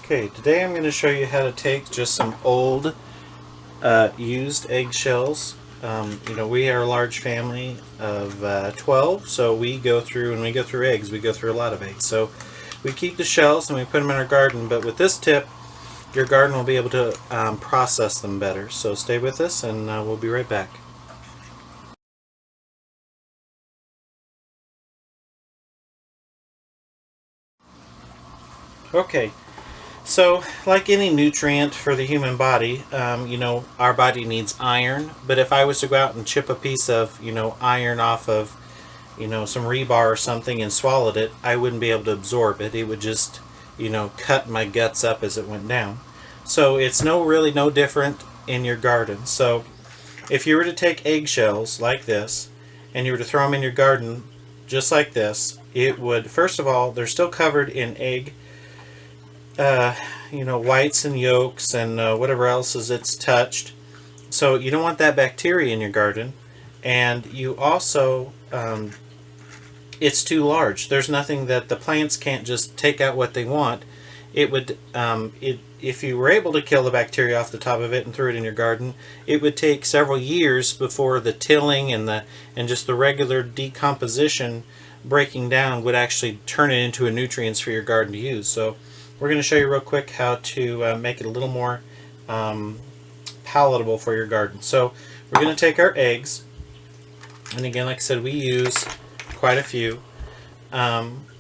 Okay, today I'm going to show you how to take just some old used eggshells. We are a large family of 12, so when we go through eggs, we go through a lot of eggs. So we keep the shells and we put them in our garden, but with this tip, your garden will be able to process them better. So stay with us and we'll be right back. Okay. So, like any nutrient for the human body, our body needs iron. But if I was to go out and chip a piece of, iron off of, some rebar or something and swallowed it, I wouldn't be able to absorb it. It would just, cut my guts up as it went down. So it's really no different in your garden. So if you were to take eggshells like this and you were to throw them in your garden just like this, it would, first of all, they're still covered in egg whites and yolks and whatever else is it's touched. So you don't want that bacteria in your garden, and you also it's too large. There's nothing that the plants can't just take out what they want. It would if you were able to kill the bacteria off the top of it and threw it in your garden, it would take several years before the tilling and just the regular decomposition breaking down would actually turn it into a nutrients for your garden to use. So we're going to show you real quick how to make it a little more palatable for your garden. So we're going to take our eggs, and again, like I said, we use quite a few.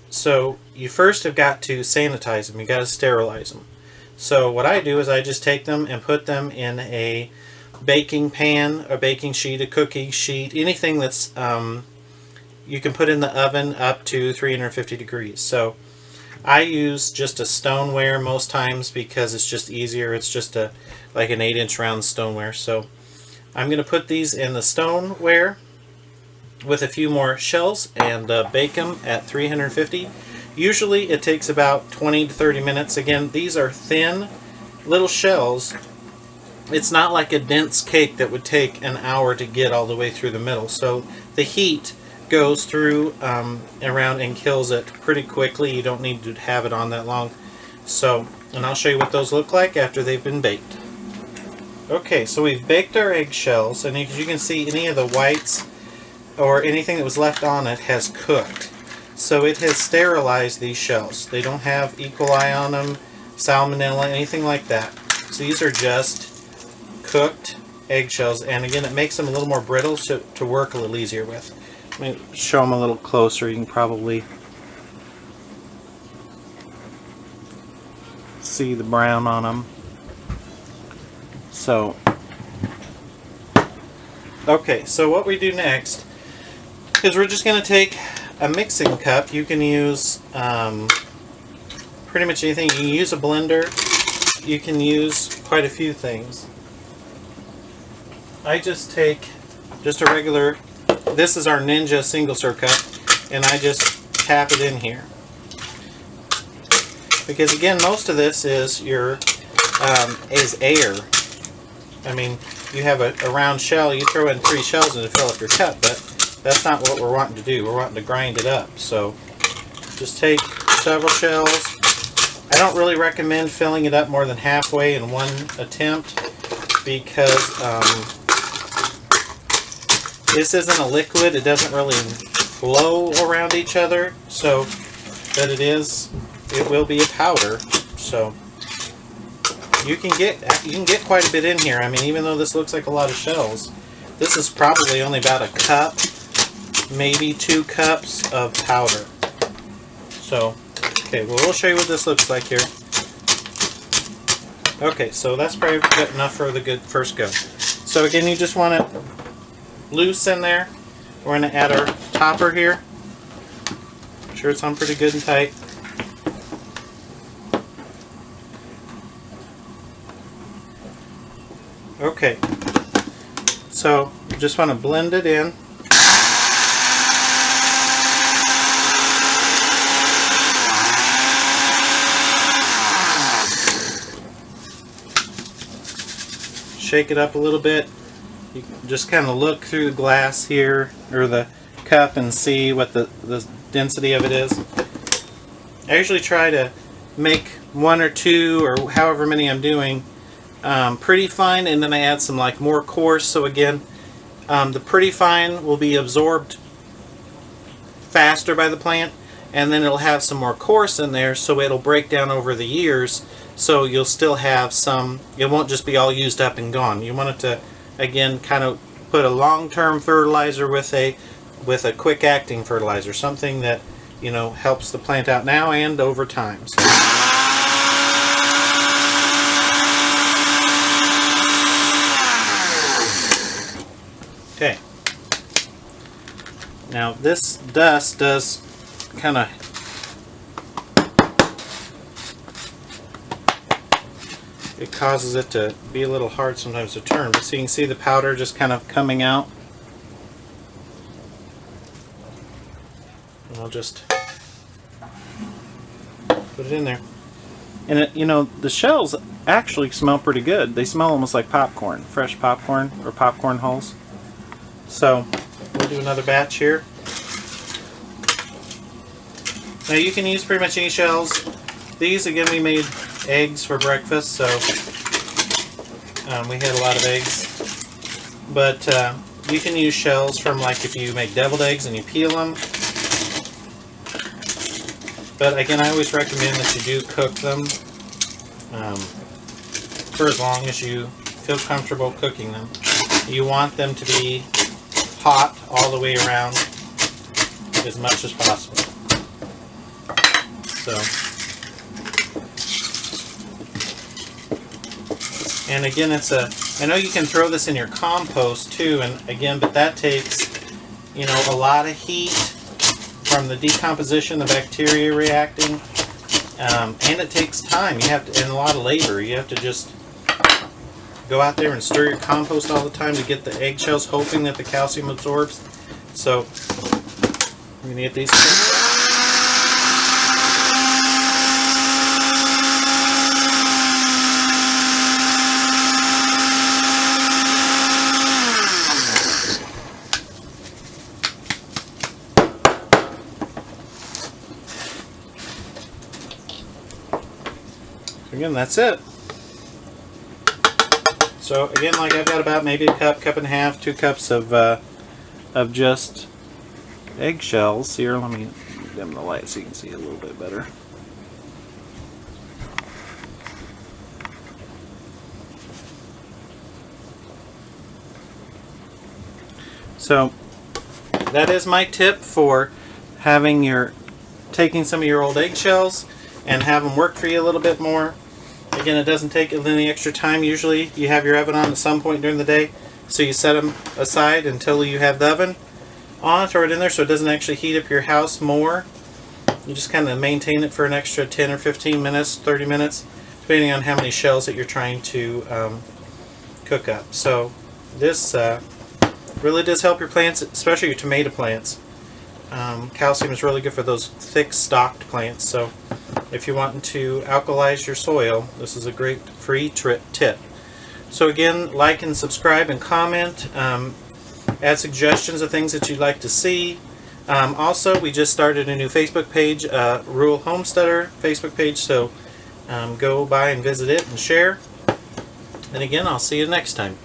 So you first have got to sanitize them. You've got to sterilize them. So what I do is I just take them and put them in a baking pan, a baking sheet, a cookie sheet, anything that's you can put in the oven up to 350 degrees. So I use just a stoneware most times because it's just easier. It's just like an 8-inch round stoneware. So I'm going to put these in the stoneware with a few more shells and bake them at 350. Usually it takes about 20 to 30 minutes. Again, these are thin little shells. It's not like a dense cake that would take an hour to get all the way through the middle. So the heat goes through around and kills it pretty quickly. You don't need to have it on that long. So, and I'll show you what those look like after they've been baked. Okay, so we've baked our eggshells, and as you can see, any of the whites or anything that was left on it has cooked. So it has sterilized these shells. They don't have E. coli on them, salmonella, anything like that. So these are just cooked eggshells, and again, it makes them a little more brittle to work a little easier with. Let me show them a little closer. You can probably see the brown on them. So, okay, so what we do next is we're just going to take a mixing cup. You can use pretty much anything. You can use a blender. You can use quite a few things. I just take just a regular, this is our Ninja single serve cup, and I just tap it in here. Because again, most of this is is air. I mean, you have a round shell, you throw in 3 shells and it'll fill up your cup, but that's not what we're wanting to do. We're wanting to grind it up. So just take several shells. I don't really recommend filling it up more than halfway in one attempt because this isn't a liquid. It doesn't really flow around each other, so that it will be a powder. So you can get quite a bit in here. I mean, even though this looks like a lot of shells, this is probably only about a cup, maybe 2 cups of powder. So, okay, well, we'll show you what this looks like here. Okay, so that's probably good enough for the good first go. So again, you just want it loose in there. We're going to add our topper here. Make sure it's on pretty good and tight. Okay, so just want to blend it in. Shake it up a little bit. You can just kind of look through the glass here, or the cup, and see what the density of it is. I usually try to make 1 or 2 or however many I'm doing pretty fine, and then I add some like more coarse. So again, the pretty fine will be absorbed faster by the plant, and then it'll have some more coarse in there, so it'll break down over the years, so you'll still have some, it won't just be all used up and gone. You want it to, again, kind of put a long-term fertilizer with a quick acting fertilizer, something that, you know, helps the plant out now and over time. So. Okay. Now this dust does kind of it causes it to be a little hard sometimes to turn, but so you can see the powder just kind of coming out. And I'll just put it in there. And it, you know, the shells actually smell pretty good. They smell almost like popcorn, fresh popcorn or popcorn hulls. So we'll do another batch here. Now you can use pretty much any shells. These, again, we made eggs for breakfast, so we had a lot of eggs. But you can use shells from, like, if you make deviled eggs and you peel them. But again, I always recommend that you do cook them for as long as you feel comfortable cooking them. You want them to be hot all the way around as much as possible. So, and again, it's a, I know you can throw this in your compost too, and again, but that takes, you know, a lot of heat from the decomposition, the bacteria reacting, and it takes time. You have to, and a lot of labor. You have to just go out there and stir your compost all the time to get the eggshells, hoping that the calcium absorbs. So, I'm going to get these. Again, that's it. So again, like I've got about maybe a cup, cup and a half, 2 cups of just eggshells here. Let me dim the light so you can see a little bit better. So that is my tip for taking some of your old eggshells and have them work for you a little bit more. Again, it doesn't take any extra time. Usually you have your oven on at some point during the day, so you set them aside until you have the oven on, throw it in there so it doesn't actually heat up your house more. You just kind of maintain it for an extra 10 or 15 minutes, 30 minutes, depending on how many shells that you're trying to cook up. So this really does help your plants, especially your tomato plants. Calcium is really good for those thick stalked plants, so if you're wanting to alkalize your soil, this is a great free tip. So again, like and subscribe and comment. Add suggestions of things that you'd like to see. Also, we just started a new Facebook page, Rural Homesteader Facebook page, so go by and visit it and share. And again, I'll see you next time.